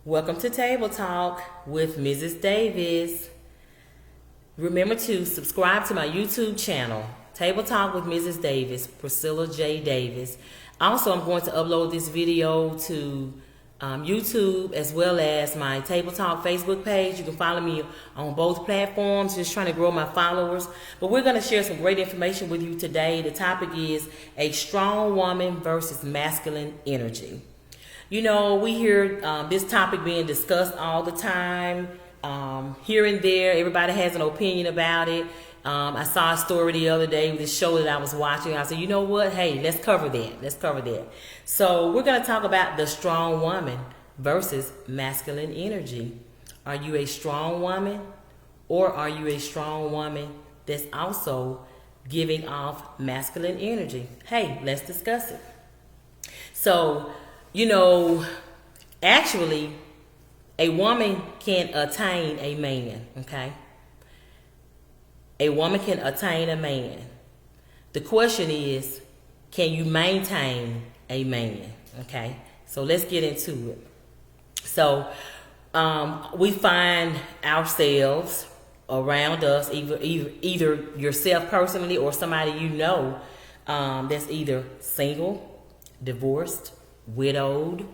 Welcome to Table Talk with Mrs. Davis. Remember to subscribe to my YouTube channel, Table Talk with Mrs. Davis, Priscilla J. Davis. Also, I'm going to upload this video to YouTube as well as my Table Talk Facebook page. You can follow me on both platforms, just trying to grow my followers. But we're going to share some great information with you today. The topic is a strong woman versus masculine energy. You know, we hear this topic being discussed all the time, here and there. Everybody has an opinion about it. I saw a story the other day with this show that I was watching. I said, you know what? Hey, let's cover that. Let's cover that. So we're going to talk about the strong woman versus masculine energy. Are you a strong woman, or are you a strong woman that's also giving off masculine energy? Hey, let's discuss it. So, you know, actually, a woman can attain a man, okay? A woman can attain a man. The question is, can you maintain a man, okay? So let's get into it. So we find ourselves around us, either yourself personally or somebody you know that's either single, divorced, widowed.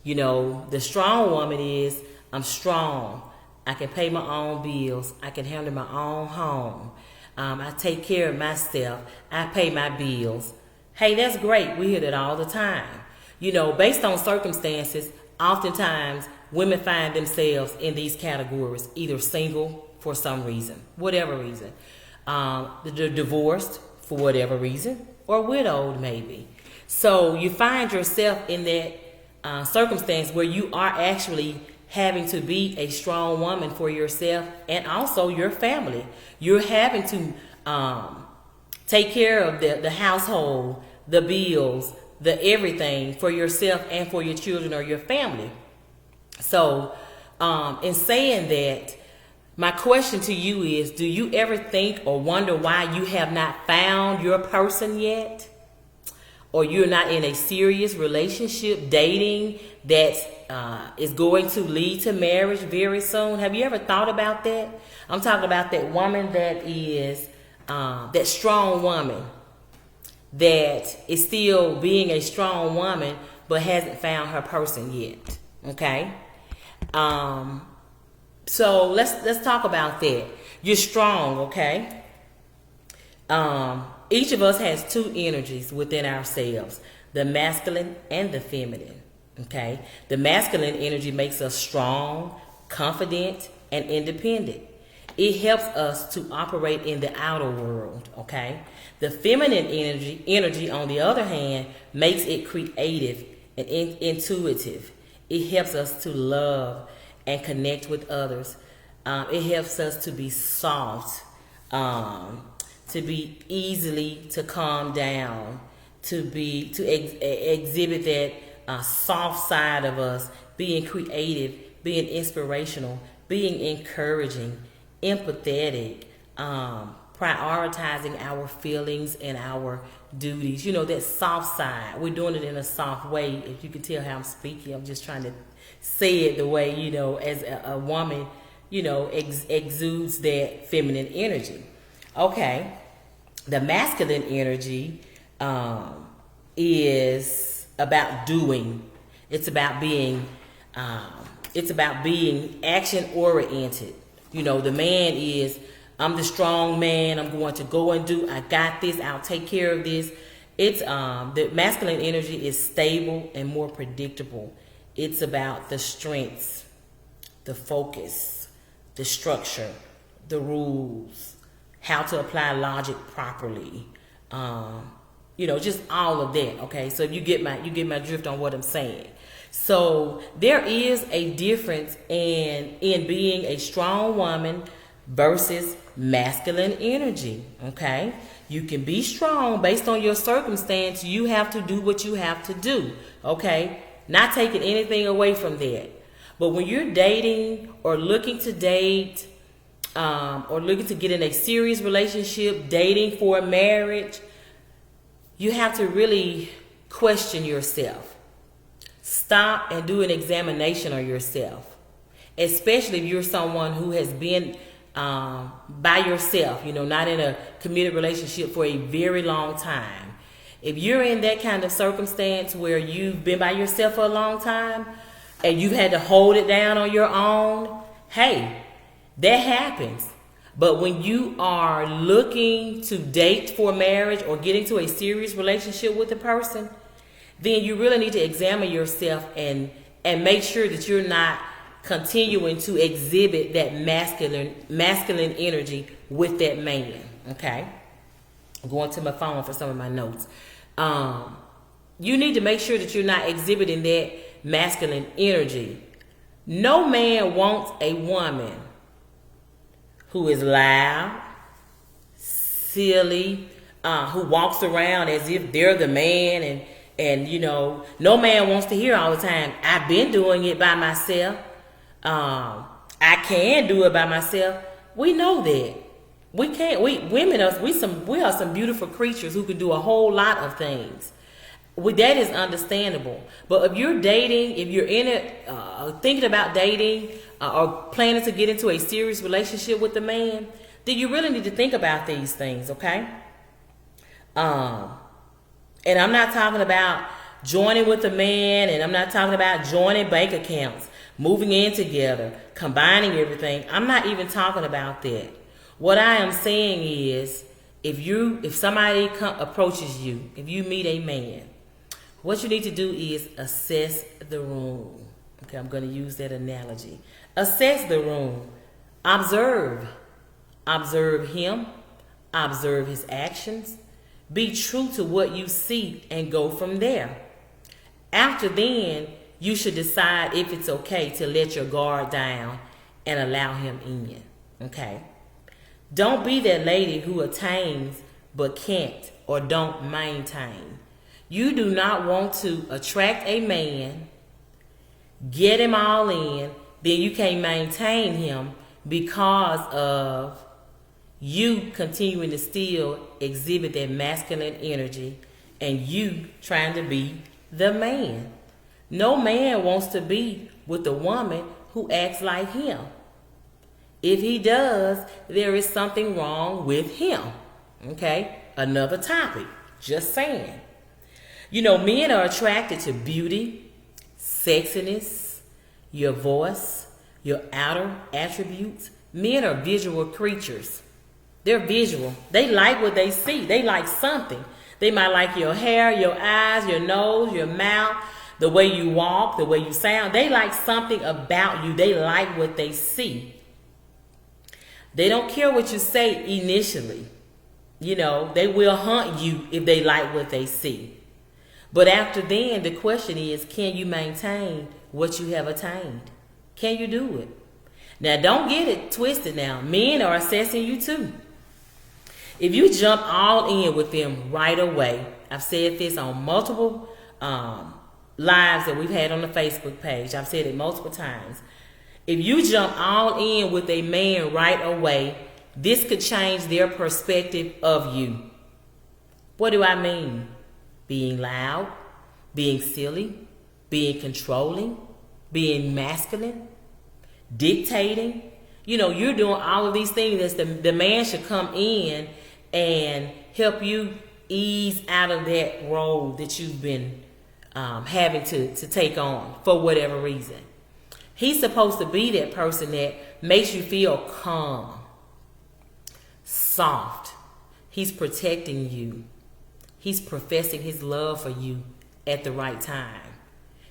You know, the strong woman is, I'm strong. I can pay my own bills. I can handle my own home. I take care of myself. I pay my bills. Hey, that's great. We hear that all the time. You know, based on circumstances, oftentimes women find themselves in these categories, either single for some reason, whatever reason, they're divorced for whatever reason, or widowed maybe. So you find yourself in that circumstance where you are actually having to be a strong woman for yourself and also your family. You're having to take care of the household, the bills, the everything for yourself and for your children or your family. So in saying that, my question to you is, do you ever think or wonder why you have not found your person yet? Or you're not in a serious relationship, dating, that is going to lead to marriage very soon? Have you ever thought about that? I'm talking about that woman that is, that strong woman that is still being a strong woman but hasn't found her person yet. Okay? So let's talk about that. You're strong, okay? Each of us has two energies within ourselves, the masculine and the feminine, okay? The masculine energy makes us strong, confident, and independent. It helps us to operate in the outer world, okay? The feminine energy, on the other hand, makes it creative and intuitive. It helps us to love and connect with others. It helps us to be soft, to be easily to calm down, to exhibit that soft side of us, being creative, being inspirational, being encouraging, empathetic, prioritizing our feelings and our duties. You know, that soft side. We're doing it in a soft way. If you can tell how I'm speaking, I'm just trying to say it the way, you know, as a woman, you know, exudes that feminine energy. Okay, the masculine energy is about doing. It's about being action oriented. You know, the man is, I'm the strong man. I'm going to go and do. I got this. I'll take care of this. It's the masculine energy is stable and more predictable. It's about the strengths, the focus, the structure, the rules, how to apply logic properly, you know, just all of that. Okay, so you get my drift on what I'm saying. So there is a difference in being a strong woman versus masculine energy. Okay, you can be strong based on your circumstance. You have to do what you have to do. Okay, not taking anything away from that. But when you're dating or looking to date, or looking to get in a serious relationship, dating for a marriage, you have to really question yourself. stop and do an examination of yourself, especially if you're someone who has been by yourself, not in a committed relationship for a very long time. If you're in that kind of circumstance where you've been by yourself for a long time and you've had to hold it down on your own, hey, that happens. But when you are looking to date for marriage or get into a serious relationship with a person, then you really need to examine yourself and make sure that you're not continuing to exhibit that masculine energy with that man. Okay? I'm going to my phone for some of my notes. You need to make sure that you're not exhibiting that masculine energy. No man wants a woman who is loud, silly, who walks around as if they're the man, and no man wants to hear all the time, I've been doing it by myself. I can do it by myself. We know that. We can't. We are some beautiful creatures who can do a whole lot of things. That is understandable. But if you're dating, if you're in it, thinking about dating or planning to get into a serious relationship with a man, then you really need to think about these things, okay? And I'm not talking about joining with a man, and I'm not talking about joining bank accounts, moving in together, combining everything. I'm not even talking about that. What I am saying is, if somebody approaches you, if you meet a man, what you need to do is assess the room. Okay, I'm going to use that analogy. Assess the room. Observe. Observe him. Observe his actions. Be true to what you see and go from there. After then, you should decide if it's okay to let your guard down and allow him in. Okay? Don't be that lady who attains but can't or don't maintain. You do not want to attract a man, get him all in, then you can't maintain him because of you continuing to still exhibit that masculine energy and you trying to be the man. No man wants to be with a woman who acts like him. If he does, there is something wrong with him. Okay? Another topic. Just saying. Men are attracted to beauty, sexiness, your voice, your outer attributes. Men are visual creatures. They're visual. They like what they see. They like something. They might like your hair, your eyes, your nose, your mouth, the way you walk, the way you sound. They like something about you. They like what they see. They don't care what you say initially. They will hunt you if they like what they see. But after then, the question is, can you maintain what you have attained? Can you do it? Now, don't get it twisted now. Men are assessing you too. If you jump all in with them right away, I've said this on multiple lives that we've had on the Facebook page. I've said it multiple times. If you jump all in with a man right away, this could change their perspective of you. What do I mean? Being loud, being silly, being controlling, being masculine, dictating. You're doing all of these things that the man should come in and help you ease out of that role that you've been having to take on for whatever reason. He's supposed to be that person that makes you feel calm, soft. He's protecting you. He's professing his love for you at the right time.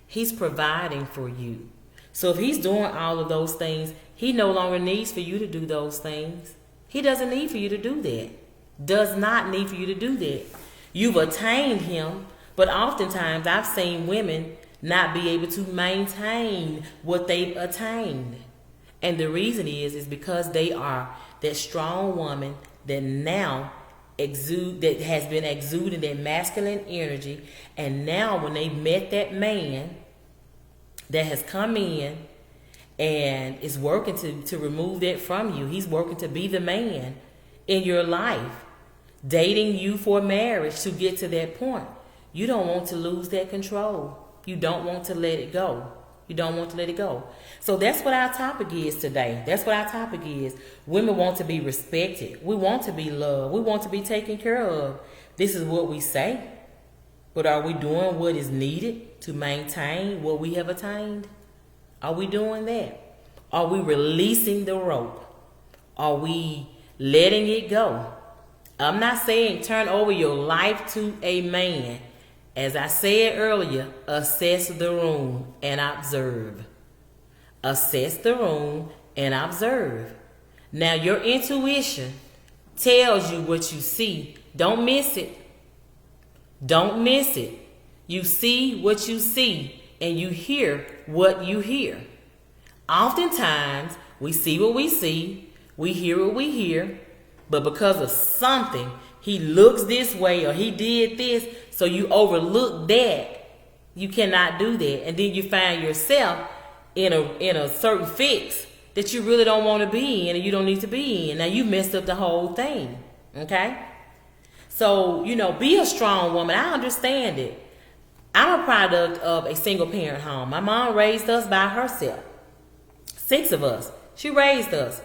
He's providing for you. So if he's doing all of those things, he no longer needs for you to do those things. He doesn't need for you to do that. Does not need for you to do that. You've attained him, but oftentimes I've seen women not be able to maintain what they've attained. And the reason is because they are that strong woman that now that has been exuding that masculine energy, and now when they met that man that has come in and is working to remove that from you, he's working to be the man in your life, dating you for marriage to get to that point. You don't want to lose that control. You don't want to let it go. You don't want to let it go. So that's what our topic is today. That's what our topic is. Women want to be respected. We want to be loved. We want to be taken care of. This is what we say. But are we doing what is needed to maintain what we have attained? Are we doing that? Are we releasing the rope? Are we letting it go? I'm not saying turn over your life to a man. As I said earlier, assess the room and observe. Assess the room and observe. Now your intuition tells you what you see. Don't miss it. Don't miss it. You see what you see and you hear what you hear. Oftentimes, we see what we see, we hear what we hear, but because of something, he looks this way or he did this, so you overlook that. You cannot do that. And then you find yourself in a certain fix that you really don't want to be in and you don't need to be in. Now you messed up the whole thing. Okay? So, be a strong woman. I understand it. I'm a product of a single parent home. My mom raised us by herself. 6 of us. She raised us.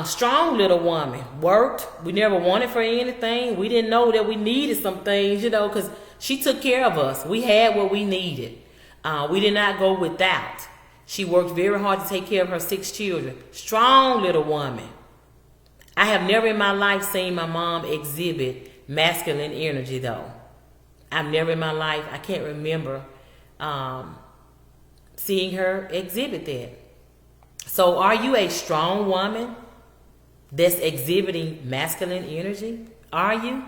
Strong little woman. Worked. We never wanted for anything. We didn't know that we needed some things, because she took care of us. We had what we needed. We did not go without. She worked very hard to take care of her 6 children. Strong little woman. I have never in my life seen my mom exhibit masculine energy, though. I've never in my life, I can't remember seeing her exhibit that. So are you a strong woman that's exhibiting masculine energy? Are you?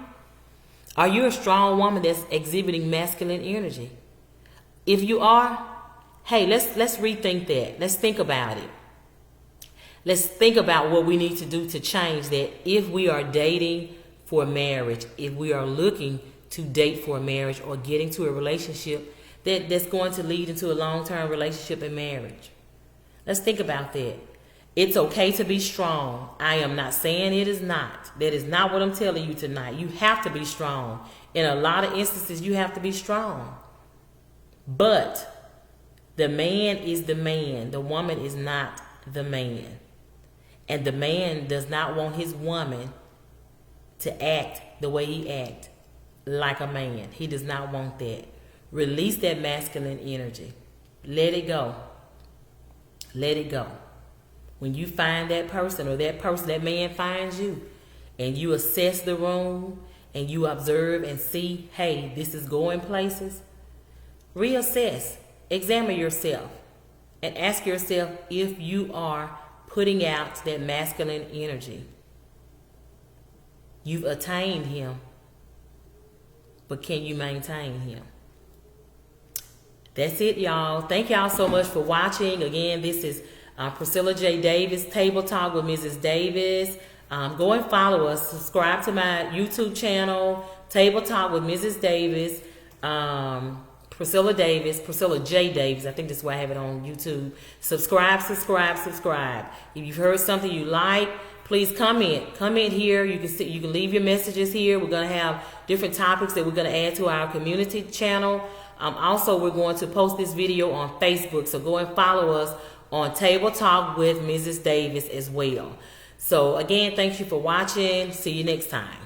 Are you a strong woman that's exhibiting masculine energy? If you are, hey, let's rethink that. Let's think about it. Let's think about what we need to do to change that if we are dating for marriage, if we are looking to date for marriage or get into a relationship that's going to lead into a long-term relationship and marriage. Let's think about that. It's okay to be strong. I am not saying it is not. That is not what I'm telling you tonight. You have to be strong. In a lot of instances, you have to be strong. But the man is the man. The woman is not the man. And the man does not want his woman to act the way he acts, like a man. He does not want that. Release that masculine energy. Let it go. Let it go. When you find that person or that man finds you, and you assess the room and you observe and see, hey, this is going places, reassess, examine yourself, and ask yourself if you are putting out that masculine energy. You've attained him, but can you maintain him? That's it, y'all. Thank y'all so much for watching. Again, this is Priscilla J. Davis, Table Talk with Mrs. Davis. Go and follow us. Subscribe to my YouTube channel, Table Talk with Mrs. Davis. Priscilla J. Davis. I think that's why I have it on YouTube. Subscribe. If you've heard something you like, please comment. Comment here. You can leave your messages here. We're going to have different topics that we're going to add to our community channel. Also, we're going to post this video on Facebook, so go and follow us on Table Talk with Mrs. Davis as well. So again, thank you for watching. See you next time.